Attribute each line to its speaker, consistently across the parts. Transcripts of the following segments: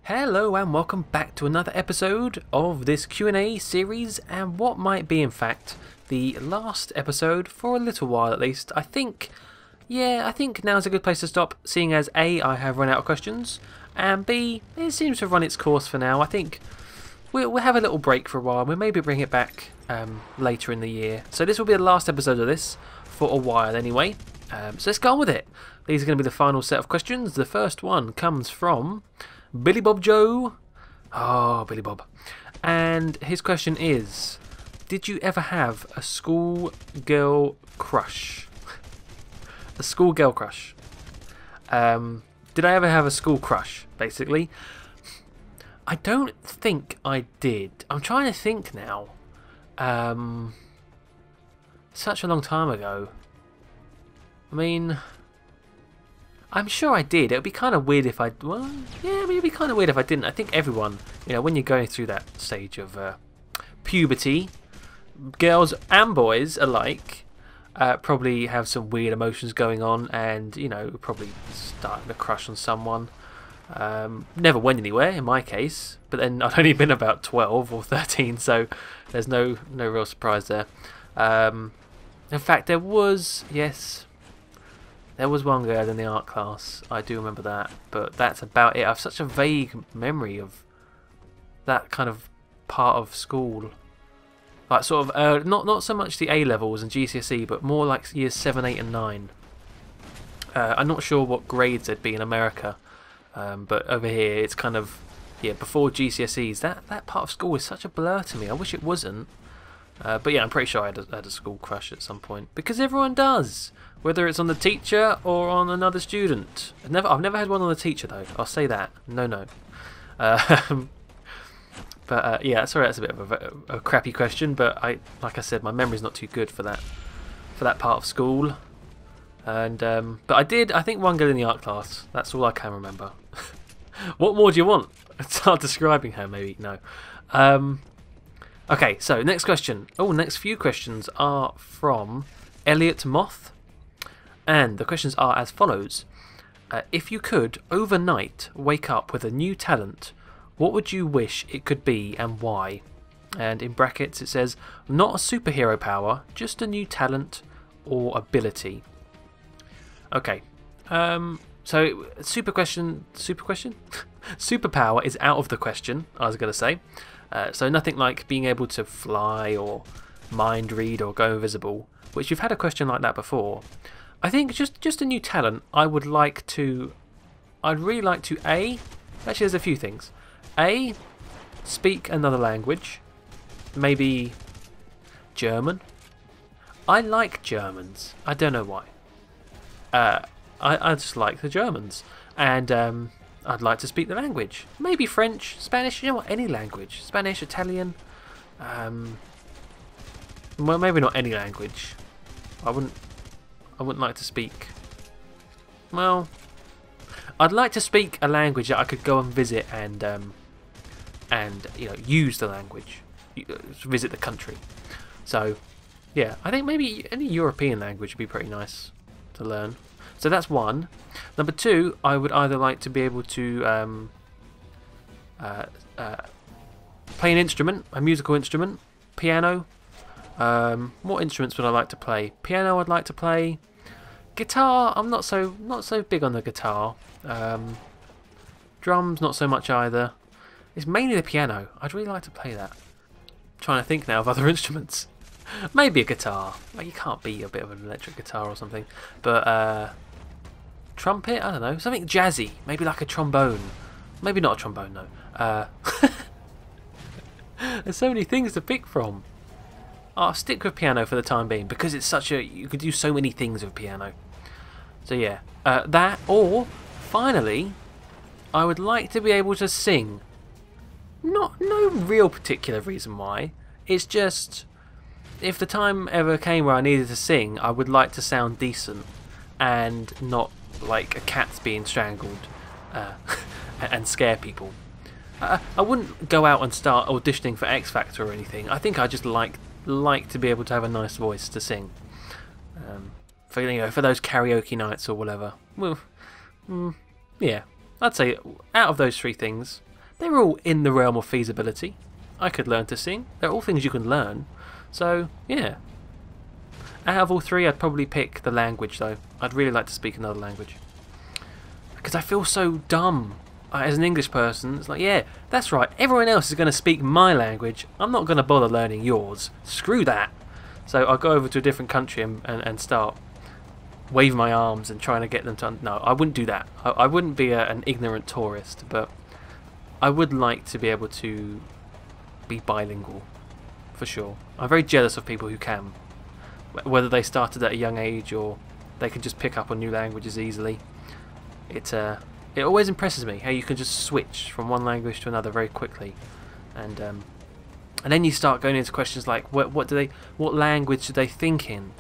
Speaker 1: Hello and welcome back to another episode of this Q&A series, and what might be in fact the last episode for a little while at least. I think now's a good place to stop, seeing as A, I have run out of questions, and B, it seems to have run its course for now. I think we'll have a little break for a while. We'll maybe bring it back later in the year. So this will be the last episode of this for a while anyway. So let's go on with it. These are going to be the final set of questions. The first one comes from Billy Bob Joe. Oh, Billy Bob. And his question is, did you ever have a schoolgirl crush? A schoolgirl crush. Did I ever have a school crush, basically? I don't think I did. I'm trying to think now. Such a long time ago. I mean, I'm sure I did. It would be kind of weird if I... Well, yeah, it'd be kind of weird if I didn't. I think everyone, when you're going through that stage of puberty, girls and boys alike probably have some weird emotions going on, and, probably starting to crush on someone. Never went anywhere in my case, but then I'd only been about 12 or 13, so there's no real surprise there. In fact, there was one girl in the art class. I do remember that, but that's about it. I have such a vague memory of that kind of part of school, like sort of not so much the A levels and GCSE, but more like years 7, 8, and 9. I'm not sure what grades they'd be in America, but over here it's kind of before GCSEs. That part of school is such a blur to me. I wish it wasn't. But yeah, I'm pretty sure I had a school crush at some point, because everyone does, whether it's on the teacher or on another student. I've never had one on the teacher though. I'll say that. No. But yeah, sorry, that's a bit of a crappy question. But like I said, my memory's not too good for that part of school. And but I think one girl in the art class. That's all I can remember. What more do you want? Start describing her, maybe. No. Okay, so next question. Next few questions are from Elliot Moth. And the questions are as follows. If you could, overnight, wake up with a new talent, what would you wish it could be and why? And in brackets it says, not a superhero power, just a new talent or ability. Okay, so super question? Superpower is out of the question, I was going to say. So nothing like being able to fly or mind read or go invisible, which you've had a question like that before. I think just a new talent. I'd really like to actually there's a few things. A, speak another language, maybe German. I like Germans. I don't know why. I just like the Germans, and I'd like to speak the language. Maybe French, Spanish, any language. Spanish, Italian. Well, maybe not any language. I wouldn't like to speak. Well, I'd like to speak a language that I could go and visit and use the language, visit the country. So, yeah, I think maybe any European language would be pretty nice to learn. So that's one. Number two, I would either like to be able to play an instrument, a musical instrument, piano. What instruments would I like to play? Piano I'd like to play. Guitar, I'm not so big on the guitar. Drums, not so much either. It's mainly the piano. I'd really like to play that. I'm trying to think now of other instruments. Maybe a guitar. Like, you can't beat a bit of an electric guitar or something. But trumpet, I don't know, something jazzy. Maybe like a trombone. Maybe not a trombone, no. There's so many things to pick from. I'll stick with piano for the time being, because it's you could do so many things with piano. So yeah, that, or finally, I would like to be able to sing. No real particular reason why. It's just, if the time ever came where I needed to sing, I would like to sound decent and not like a cat's being strangled and scare people. I wouldn't go out and start auditioning for X Factor or anything. I think I just like to be able to have a nice voice to sing. For those karaoke nights or whatever. Well, yeah, I'd say out of those three things, they're all in the realm of feasibility. I could learn to sing. They're all things you can learn. So, yeah. Out of all three, I'd probably pick the language, though. I'd really like to speak another language. Because I feel so dumb. As an English person, it's like, yeah, that's right. Everyone else is going to speak my language. I'm not going to bother learning yours. Screw that. So I'll go over to a different country and start waving my arms and trying to get them to... No, I wouldn't do that. I wouldn't be an ignorant tourist, but I would like to be able to be bilingual, for sure. I'm very jealous of people who can. Whether they started at a young age or they can just pick up on new languages easily. It always impresses me how you can just switch from one language to another very quickly, and then you start going into questions like what language do they think in,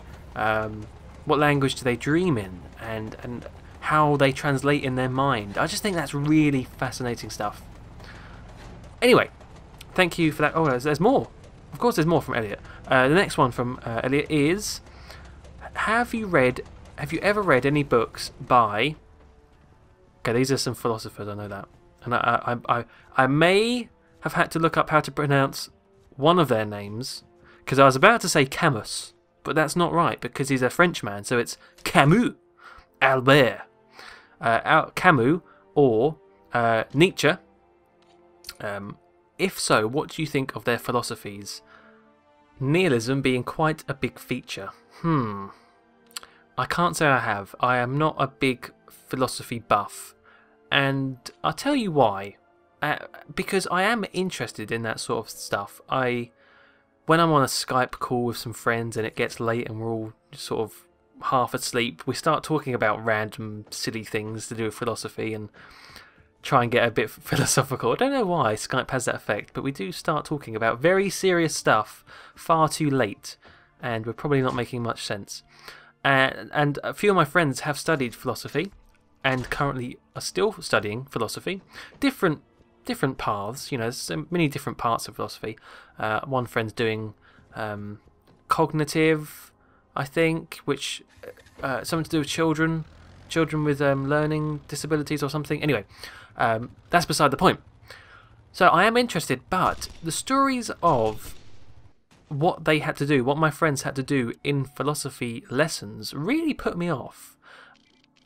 Speaker 1: what language do they dream in, and how they translate in their mind. I just think that's really fascinating stuff. Anyway, thank you for that. Oh, there's more. Of course, there's more from Elliot. The next one from Elliot is: Have you ever read any books by... Okay, these are some philosophers, I know that. And I may have had to look up how to pronounce one of their names, because I was about to say Camus, but that's not right, because he's a Frenchman, so it's Camus, Albert. Camus, or Nietzsche. If so, what do you think of their philosophies? Nihilism being quite a big feature. I can't say I have. I am not a big philosophy buff, and I'll tell you why. Because I am interested in that sort of stuff. When I'm on a Skype call with some friends and it gets late and we're all sort of half asleep, we start talking about random silly things to do with philosophy and try and get a bit philosophical. I don't know why Skype has that effect, but we do start talking about very serious stuff far too late, and we're probably not making much sense. And a few of my friends have studied philosophy and currently are still studying philosophy. Different paths, there's so many different parts of philosophy. One friend's doing cognitive, I think, which something to do with children with learning disabilities or something. Anyway, that's beside the point. So I am interested, but the stories of what they had to do, what my friends had to do in philosophy lessons, really put me off.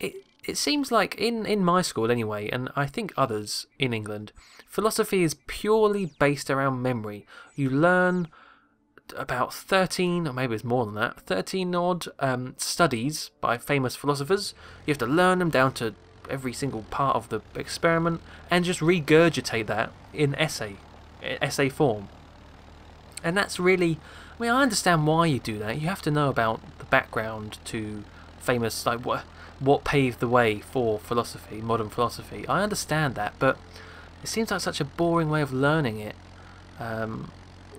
Speaker 1: It seems like in my school anyway, and I think others in England, philosophy is purely based around memory. You learn about 13, or maybe it's more than that, 13 odd studies by famous philosophers. You have to learn them down to every single part of the experiment and just regurgitate that in essay form. And that's really... I mean, I understand why you do that. You have to know about the background to famous, like what paved the way for philosophy, modern philosophy. I understand that, but it seems like such a boring way of learning it.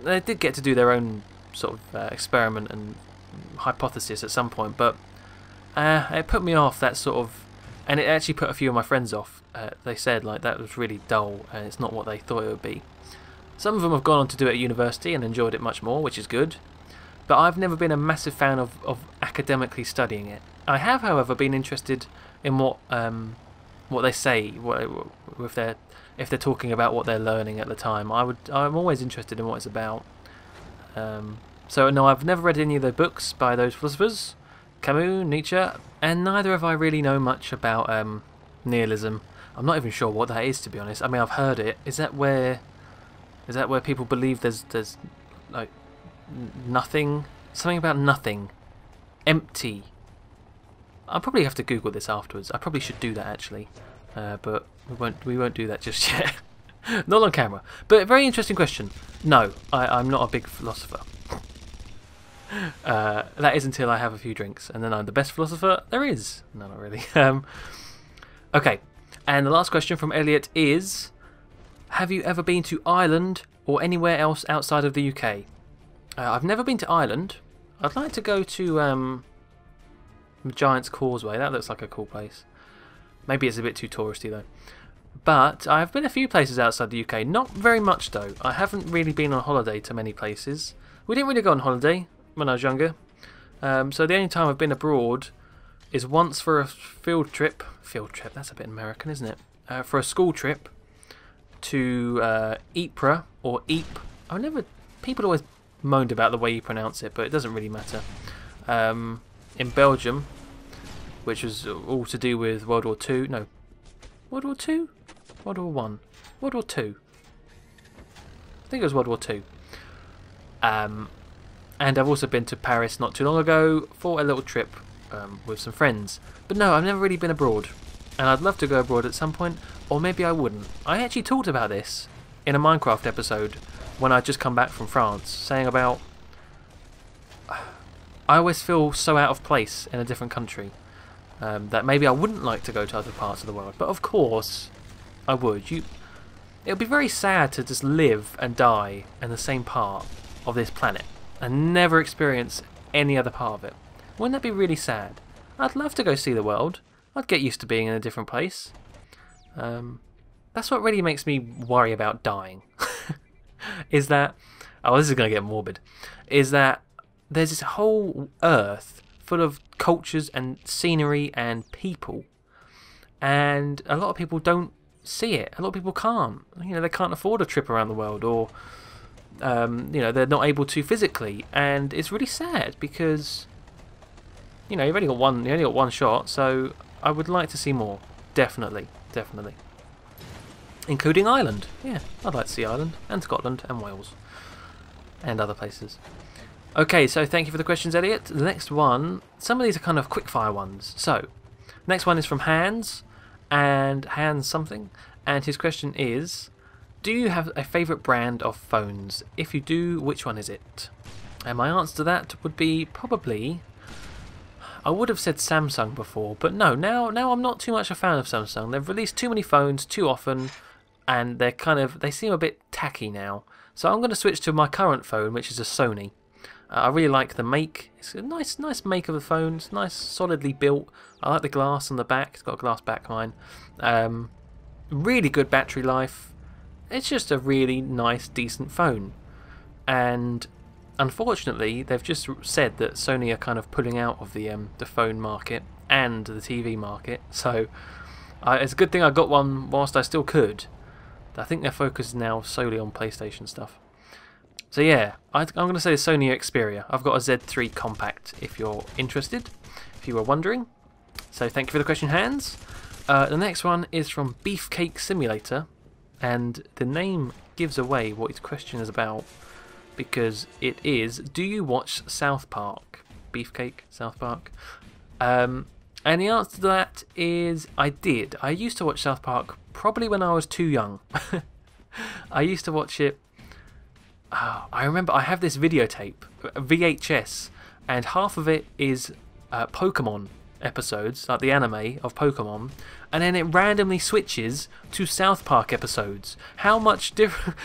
Speaker 1: They did get to do their own sort of experiment and hypothesis at some point, but it put me off, that sort of... And it actually put a few of my friends off. They said like that was really dull and it's not what they thought it would be. Some of them have gone on to do it at university and enjoyed it much more, which is good. But I've never been a massive fan of academically studying it. I have, however, been interested in what they say, if they're talking about what they're learning at the time. I'm always interested in what it's about. So no, I've never read any of the books by those philosophers, Camus, Nietzsche, and neither have I really know much about nihilism. I'm not even sure what that is, to be honest. I mean, I've heard it. Is that where people believe there's like nothing, something about nothing, empty? I'll probably have to Google this afterwards. I probably should do that actually, but we won't do that just yet. Not on camera. But a very interesting question. No, I'm not a big philosopher. That is until I have a few drinks, and then I'm the best philosopher there is. No, not really. Okay, and the last question from Elliot is: have you ever been to Ireland or anywhere else outside of the UK? I've never been to Ireland. I'd like to go to Giant's Causeway. That looks like a cool place. Maybe it's a bit too touristy though. But I've been a few places outside the UK. Not very much though. I haven't really been on holiday to many places. We didn't really go on holiday when I was younger. So the only time I've been abroad is once for a field trip. Field trip, that's a bit American, isn't it? For a school trip to Ypres or Ypres. People always moaned about the way you pronounce it, but it doesn't really matter. In Belgium, which was all to do with World War Two. No, World War Two, World War One, World War Two. I think it was World War Two. And I've also been to Paris not too long ago for a little trip with some friends. But no, I've never really been abroad, and I'd love to go abroad at some point, or maybe I wouldn't. I actually talked about this in a Minecraft episode when I'd just come back from France, saying about I always feel so out of place in a different country that maybe I wouldn't like to go to other parts of the world. But of course, I would. It would be very sad to just live and die in the same part of this planet and never experience any other part of it. Wouldn't that be really sad? I'd love to go see the world. I'd get used to being in a different place. That's what really makes me worry about dying. Is that... Oh, this is going to get morbid. Is that there's this whole earth full of cultures and scenery and people. And a lot of people don't see it. A lot of people can't. You know, they can't afford a trip around the world, or you know, they're not able to physically. And it's really sad because, you know, you've only got one shot, so I would like to see more. Definitely. Including Ireland. Yeah, I'd like to see Ireland and Scotland and Wales and other places. Okay, so thank you for the questions, Elliot. The next one, some of these are kind of quickfire ones. So, next one is from Hans, and Hans something, and his question is, do you have a favourite brand of phones? If you do, which one is it? And my answer to that would be probably... I would have said Samsung before, but no, now I'm not too much a fan of Samsung. They've released too many phones too often, and they seem a bit tacky now. So I'm going to switch to my current phone, which is a Sony. I really like the make. It's a nice make of the phone. It's nice, solidly built. I like the glass on the back. It's got a glass back, mine. Really good battery life. It's just a really nice, decent phone. And unfortunately, they've just said that Sony are kind of pulling out of the phone market and the TV market. So it's a good thing I got one whilst I still could. I think their focus is now solely on PlayStation stuff. So yeah, I'm going to say the Sony Xperia. I've got a Z3 Compact if you're interested, if you were wondering. So thank you for the question, Hans. The next one is from Beefcake Simulator, and the name gives away what his question is about, because it is, do you watch South Park? Beefcake, South Park. And the answer to that is I did. I used to watch South Park probably when I was too young. I used to watch it. I remember I have this videotape, VHS, and half of it is Pokemon episodes, like the anime of Pokemon, and then it randomly switches to South Park episodes. How much different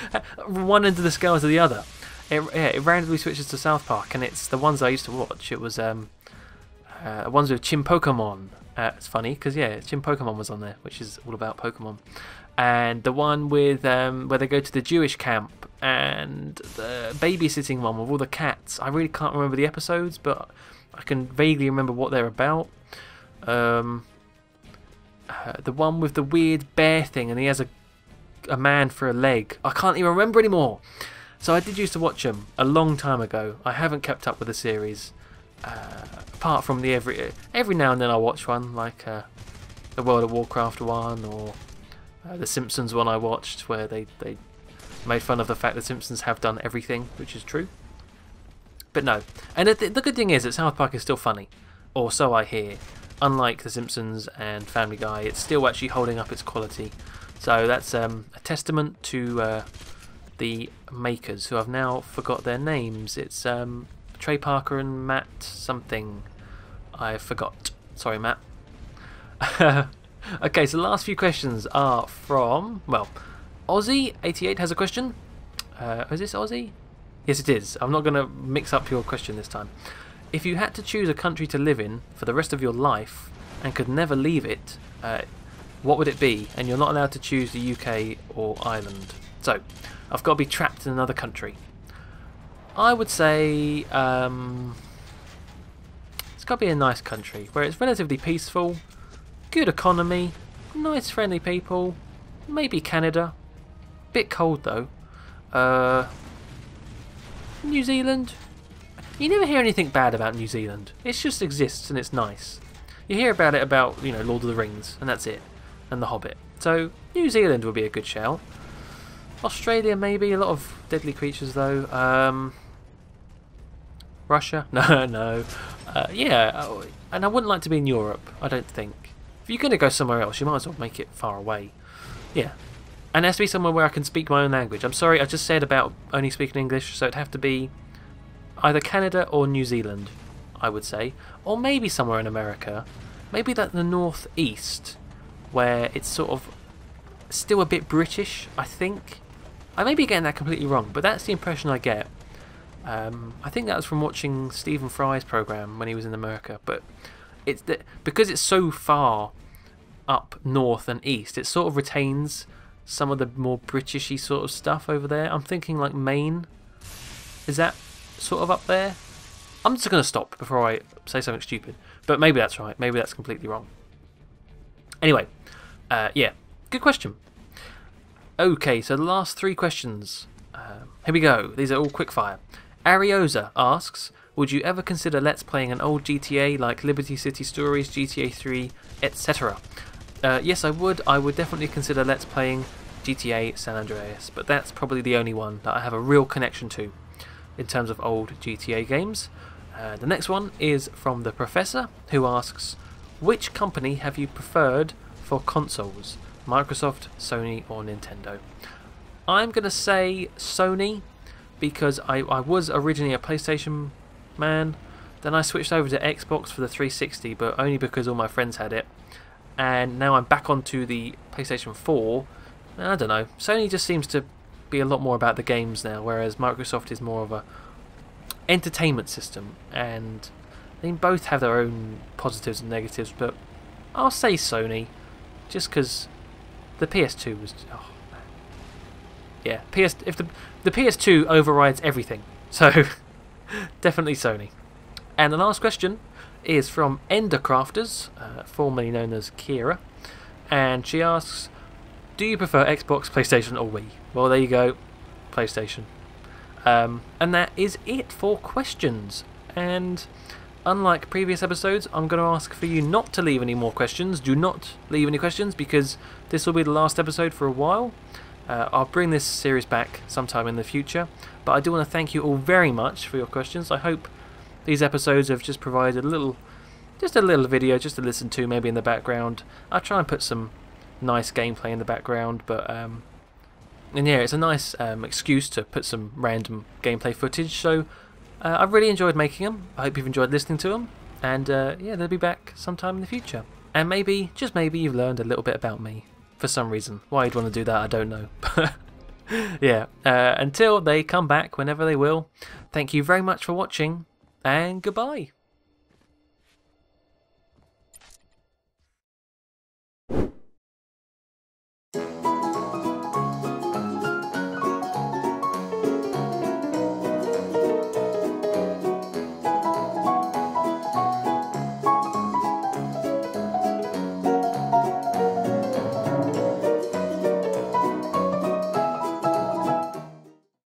Speaker 1: one end of the scale to the other? It randomly switches to South Park, and it's the ones I used to watch. It was ones with Chim Pokemon. It's funny because yeah, Chim Pokemon was on there, which is all about Pokemon. And the one with where they go to the Jewish camp, and the babysitting one with all the cats. I really can't remember the episodes, but I can vaguely remember what they're about. The one with the weird bear thing, and he has a man for a leg. I can't even remember anymore. So I did used to watch them a long time ago. I haven't kept up with the series, apart from the every now and then I watch one, like the World of Warcraft one, or the Simpsons one I watched, where they made fun of the fact that Simpsons have done everything, which is true. But no. And the good thing is that South Park is still funny, or so I hear. Unlike The Simpsons and Family Guy, it's still actually holding up its quality. So that's a testament to the makers, who I've now forgot their names. It's Trey Parker and Matt something. I forgot. Sorry, Matt. Okay, so the last few questions are from, well, Aussie88 has a question. Is this Aussie? Yes, it is. I'm not going to mix up your question this time. If you had to choose a country to live in for the rest of your life and could never leave it, what would it be? And you're not allowed to choose the UK or Ireland. So, I've got to be trapped in another country. I would say it's got to be a nice country where it's relatively peaceful, good economy, nice friendly people, maybe Canada. Bit cold though. New Zealand? You never hear anything bad about New Zealand. It just exists and it's nice. You hear about it about, you know, Lord of the Rings, and that's it. And The Hobbit. So, New Zealand would be a good shout. Australia maybe, a lot of deadly creatures though. Russia? No, no. Yeah, and I wouldn't like to be in Europe, I don't think. If you're going to go somewhere else, you might as well make it far away. Yeah. And it has to be somewhere where I can speak my own language. I'm sorry, I just said about only speaking English, so it'd have to be either Canada or New Zealand, I would say. Or maybe somewhere in America. Maybe like the northeast, where it's sort of still a bit British, I think. I may be getting that completely wrong, but that's the impression I get. I think that was from watching Stephen Fry's programme when he was in America. But because it's so far up north and east, it sort of retains some of the more Britishy sort of stuff over there. I'm thinking like Maine. Is that sort of up there? I'm just going to stop before I say something stupid. But maybe that's right. Maybe that's completely wrong. Anyway, yeah, good question. Okay, so the last 3 questions. Here we go. These are all quickfire. Ariosa asks, would you ever consider Let's Playing an old GTA like Liberty City Stories, GTA 3, etc.? Yes, I would. I would definitely consider Let's Playing GTA San Andreas, but that's probably the only one that I have a real connection to in terms of old GTA games. The next one is from the Professor, who asks, which company have you preferred for consoles? Microsoft, Sony or Nintendo? I'm going to say Sony, because I was originally a PlayStation man, then I switched over to Xbox for the 360, but only because all my friends had it, and now I'm back onto the PlayStation 4. I don't know, Sony just seems to be a lot more about the games now, whereas Microsoft is more of a entertainment system, and they both have their own positives and negatives, but I'll say Sony, just because the PS2 was... Oh, man. Yeah, if the PS2 overrides everything, so definitely Sony. And the last question is from Endercrafters, formerly known as Kira, and she asks, do you prefer Xbox, PlayStation or Wii? Well, there you go, PlayStation. And that is it for questions. And unlike previous episodes, I'm going to ask for you not to leave any more questions. Do not leave any questions, because this will be the last episode for a while. I'll bring this series back sometime in the future, but I do want to thank you all very much for your questions. I hope these episodes have just provided just a little video just to listen to, maybe in the background. I'll try and put some nice gameplay in the background, but and yeah, it's a nice excuse to put some random gameplay footage. So I've really enjoyed making them. I hope you've enjoyed listening to them, and yeah, they'll be back sometime in the future. And maybe, just maybe, you've learned a little bit about me for some reason. Why you'd want to do that, I don't know. Yeah, until they come back, whenever they will, thank you very much for watching, and goodbye.